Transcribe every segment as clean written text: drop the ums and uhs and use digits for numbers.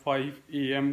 5 AM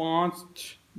5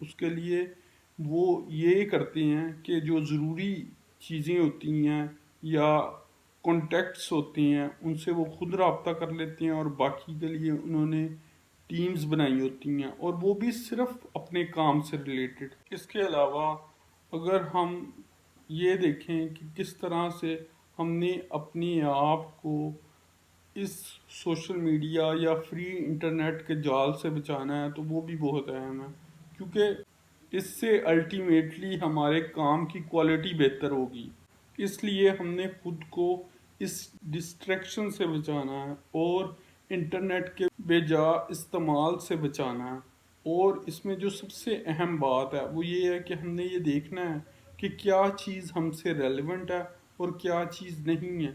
اس کے لیے وہ یہ کرتے ہیں کہ جو ضروری چیزیں ہوتی ہیں یا کانٹیکٹس ہوتے ہیں ان سے وہ خود رابطہ کر لیتے ہیں، اور باقی کے لیے انہوں نے ٹیمز بنائی ہوتی ہیں، اور وہ بھی صرف اپنے کام سے ریلیٹڈ۔ اس کے علاوہ اگر ہم یہ دیکھیں کہ کس طرح سے ہم نے اپنے آپ کو اس سوشل میڈیا یا فری انٹرنیٹ کے جال سے بچانا ہے، تو وہ بھی بہت اہم ہے، کیونکہ اس سے الٹیمیٹلی ہمارے کام کی کوالٹی بہتر ہوگی۔ اس لیے ہم نے خود کو اس ڈسٹریکشن سے بچانا ہے اور انٹرنیٹ کے بے جا استعمال سے بچانا ہے۔ اور اس میں جو سب سے اہم بات ہے وہ یہ ہے کہ ہم نے یہ دیکھنا ہے کہ کیا چیز ہم سے ریلیونٹ ہے اور کیا چیز نہیں ہے۔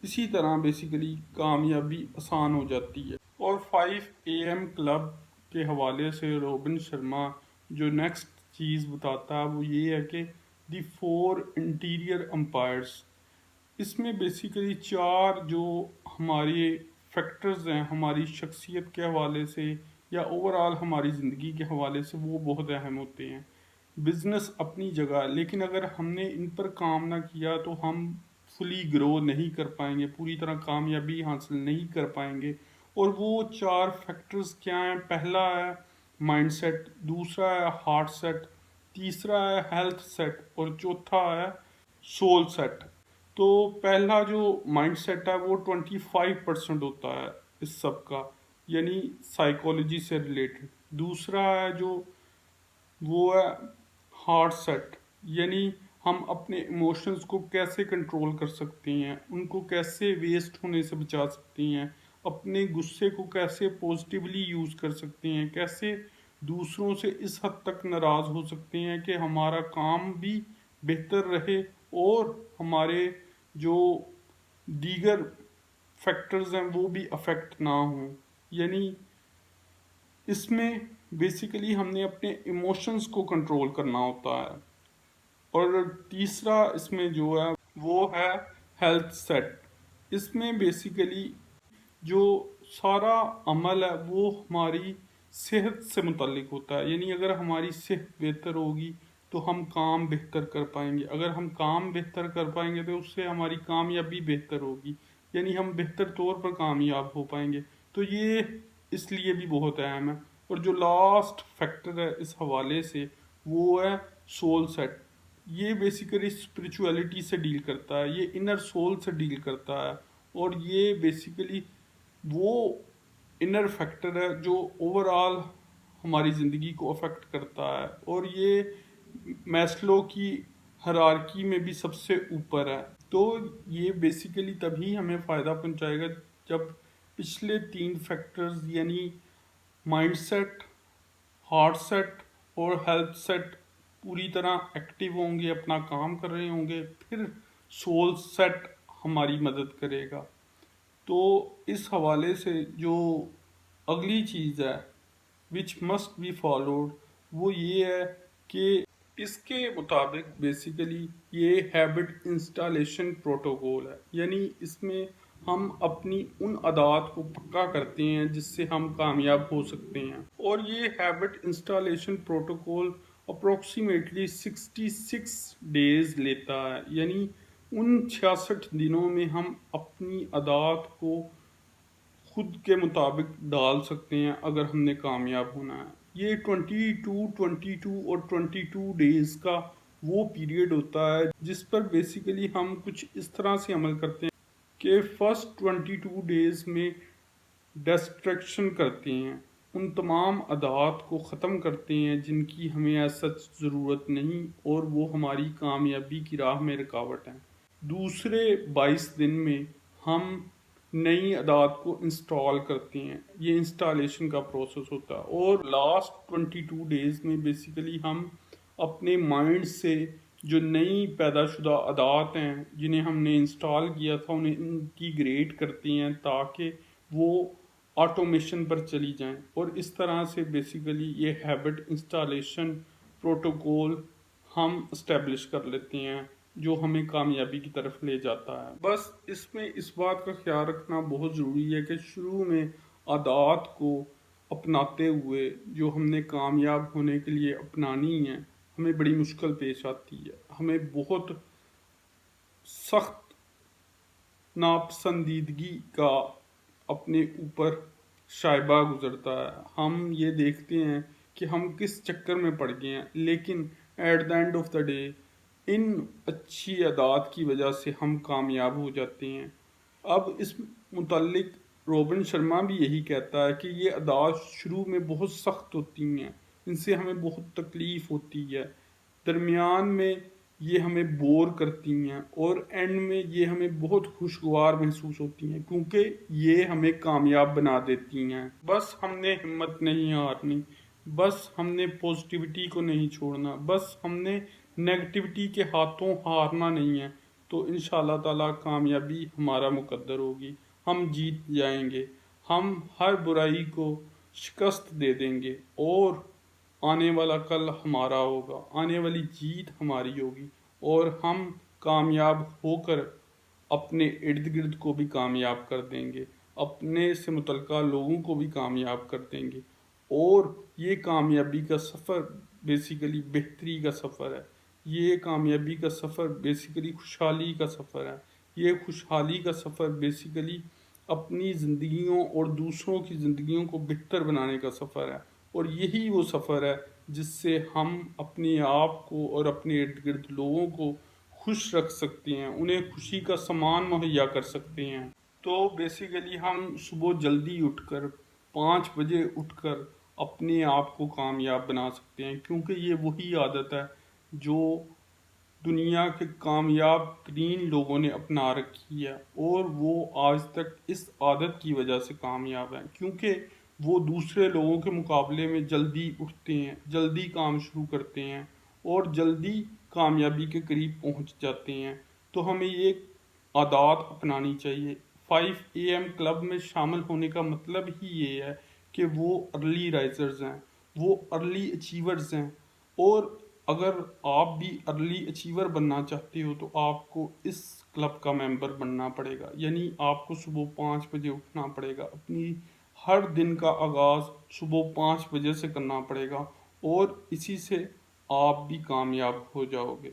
اسی طرح بیسیکلی کامیابی آسان ہو جاتی ہے۔ اور 5 AM کلب کے حوالے سے روبن شرما جو نیکسٹ چیز بتاتا ہے وہ یہ ہے کہ دی 4 انٹیریئر امپائرس۔ اس میں بیسیکلی 4 جو ہمارے فیکٹرز ہیں ہماری شخصیت کے حوالے سے یا اوورآل ہماری زندگی کے حوالے سے، وہ بہت اہم ہوتے ہیں۔ بزنس اپنی جگہ، لیکن اگر ہم نے ان پر کام نہ کیا تو ہم فلی گرو نہیں کر پائیں گے، پوری طرح کامیابی حاصل نہیں کر پائیں گے۔ اور وہ 4 فیکٹرز کیا ہیں؟ پہلا ہے مائنڈ سیٹ، دوسرا ہے ہارٹ سیٹ، تیسرا ہے ہیلتھ سیٹ، اور چوتھا ہے سول سیٹ۔ تو پہلا جو مائنڈ سیٹ ہے وہ 25% ہوتا ہے اس سب کا، یعنی سائیکالوجی سے ریلیٹڈ۔ دوسرا ہے جو وہ ہے ہارٹ سیٹ، یعنی ہم اپنے ایموشنز کو کیسے کنٹرول کر سکتے ہیں، ان کو کیسے ویسٹ ہونے سے بچا سکتے ہیں، اپنے غصے کو کیسے پوزیٹیولی یوز کر سکتے ہیں، کیسے دوسروں سے اس حد تک ناراض ہو سکتے ہیں کہ ہمارا کام بھی بہتر رہے اور ہمارے جو دیگر فیکٹرز ہیں وہ بھی افیکٹ نہ ہوں۔ یعنی اس میں بیسیکلی ہم نے اپنے ایموشنز کو کنٹرول کرنا ہوتا ہے۔ اور تیسرا اس میں جو ہے وہ ہے ہیلتھ سیٹ۔ اس میں بیسیکلی جو سارا عمل ہے وہ ہماری صحت سے متعلق ہوتا ہے، یعنی اگر ہماری صحت بہتر ہوگی تو ہم کام بہتر کر پائیں گے، اگر ہم کام بہتر کر پائیں گے تو اس سے ہماری کامیابی بہتر ہوگی، یعنی ہم بہتر طور پر کامیاب ہو پائیں گے۔ تو یہ اس لیے بھی بہت اہم ہے۔ اور جو لاسٹ فیکٹر ہے اس حوالے سے وہ ہے سول سیٹ۔ یہ بیسیکلی اسپریچولیٹی سے ڈیل کرتا ہے، یہ انر سول سے ڈیل کرتا ہے، اور یہ بیسیکلی وہ انر فیکٹر ہے جو اوورآل ہماری زندگی کو افیکٹ کرتا ہے، اور یہ میسلو کی ہرارکی میں بھی سب سے اوپر ہے۔ تو یہ بیسیکلی تبھی ہمیں فائدہ پہنچائے گا جب پچھلے 3 فیکٹرز یعنی مائنڈ سیٹ، ہارٹ سیٹ اور ہیلتھ سیٹ پوری طرح ایکٹیو ہوں گے، اپنا کام کر رہے ہوں گے، پھر سول سیٹ ہماری مدد کرے گا۔ تو اس حوالے سے جو اگلی چیز ہے which must be followed وہ یہ ہے کہ اس کے مطابق بیسیکلی یہ ہیبٹ انسٹالیشن پروٹوکول ہے، یعنی اس میں ہم اپنی ان عادات کو پکا کرتے ہیں جس سے ہم کامیاب ہو سکتے ہیں۔ اور یہ habit installation protocol approximately 66 days لیتا ہے، یعنی ان 66 دنوں میں ہم اپنی عادات کو خود کے مطابق ڈال سکتے ہیں اگر ہم نے کامیاب ہونا ہے۔ یہ 22 اور 22 ڈیز کا وہ پیریڈ ہوتا ہے جس پر بیسیکلی ہم کچھ اس طرح سے عمل کرتے ہیں کہ فرسٹ 22 ڈیز میں ڈسٹریکشن کرتے ہیں، ان تمام عادات کو ختم کرتے ہیں جن کی ہمیں ایز سچ ضرورت نہیں اور وہ ہماری کامیابی کی راہ میں رکاوٹ ہیں۔ دوسرے 22 دن میں ہم نئی عادات کو انسٹال کرتے ہیں، یہ انسٹالیشن کا پروسیس ہوتا ہے۔ اور لاسٹ 22 ڈیز میں بیسیکلی ہم اپنے مائنڈ سے جو نئی پیدا شدہ عادات ہیں جنہیں ہم نے انسٹال کیا تھا انہیں انٹیگریٹ کرتے ہیں تاکہ وہ آٹومیشن پر چلی جائیں، اور اس طرح سے بیسیکلی یہ ہیبٹ انسٹالیشن پروٹوکول ہم اسٹیبلش کر لیتے ہیں جو ہمیں کامیابی کی طرف لے جاتا ہے۔ بس اس میں اس بات کا خیال رکھنا بہت ضروری ہے کہ شروع میں عادات کو اپناتے ہوئے جو ہم نے کامیاب ہونے کے لیے اپنانی ہے، ہمیں بڑی مشکل پیش آتی ہے، ہمیں بہت سخت ناپسندیدگی کا اپنے اوپر شائبہ گزرتا ہے۔ ہم یہ دیکھتے ہیں کہ ہم کس چکر میں پڑ گئے ہیں، لیکن at the end of the day ان اچھی عادات کی وجہ سے ہم کامیاب ہو جاتے ہیں۔ اب اس متعلق روبن شرما بھی یہی کہتا ہے کہ یہ عادات شروع میں بہت سخت ہوتی ہیں، ان سے ہمیں بہت تکلیف ہوتی ہے، درمیان میں یہ ہمیں بور کرتی ہیں، اور اینڈ میں یہ ہمیں بہت خوشگوار محسوس ہوتی ہیں کیونکہ یہ ہمیں کامیاب بنا دیتی ہیں۔ بس ہم نے ہمت نہیں ہارنی، بس ہم نے پازیٹیوٹی کو نہیں چھوڑنا، بس ہم نے نیگیٹیوٹی کے ہاتھوں ہارنا نہیں ہے، تو انشاءاللہ تعالی کامیابی ہمارا مقدر ہوگی، ہم جیت جائیں گے، ہم ہر برائی کو شکست دے دیں گے، اور آنے والا کل ہمارا ہوگا، آنے والی جیت ہماری ہوگی، اور ہم کامیاب ہو کر اپنے ارد گرد کو بھی کامیاب کر دیں گے، اپنے سے متعلقہ لوگوں کو بھی کامیاب کر دیں گے، اور یہ کامیابی کا سفر بیسیکلی بہتری کا سفر ہے، یہ کامیابی کا سفر بیسیکلی خوشحالی کا سفر ہے، یہ خوشحالی کا سفر بیسیکلی اپنی زندگیوں اور دوسروں کی زندگیوں کو بہتر بنانے کا سفر ہے، اور یہی وہ سفر ہے جس سے ہم اپنے آپ کو اور اپنے ارد گرد لوگوں کو خوش رکھ سکتے ہیں، انہیں خوشی کا سامان مہیا کر سکتے ہیں۔ تو بیسیکلی ہم صبح جلدی اٹھ کر 5 بجے اٹھ کر اپنے آپ کو کامیاب بنا سکتے ہیں، کیونکہ یہ وہی عادت ہے جو دنیا کے کامیاب ترین لوگوں نے اپنا رکھی ہے، اور وہ آج تک اس عادت کی وجہ سے کامیاب ہیں، کیونکہ وہ دوسرے لوگوں کے مقابلے میں جلدی اٹھتے ہیں، جلدی کام شروع کرتے ہیں، اور جلدی کامیابی کے قریب پہنچ جاتے ہیں۔ تو ہمیں یہ عادات اپنانی چاہیے۔ 5 AM کلب میں شامل ہونے کا مطلب ہی یہ ہے کہ وہ ارلی رائزرز ہیں، وہ ارلی اچیورز ہیں، اور اگر آپ بھی ارلی اچیور بننا چاہتے ہو تو آپ کو اس کلب کا ممبر بننا پڑے گا، یعنی آپ کو صبح 5 بجے اٹھنا پڑے گا، اپنی ہر دن کا آغاز صبح 5 بجے سے کرنا پڑے گا، اور اسی سے آپ بھی کامیاب ہو جاؤ گے۔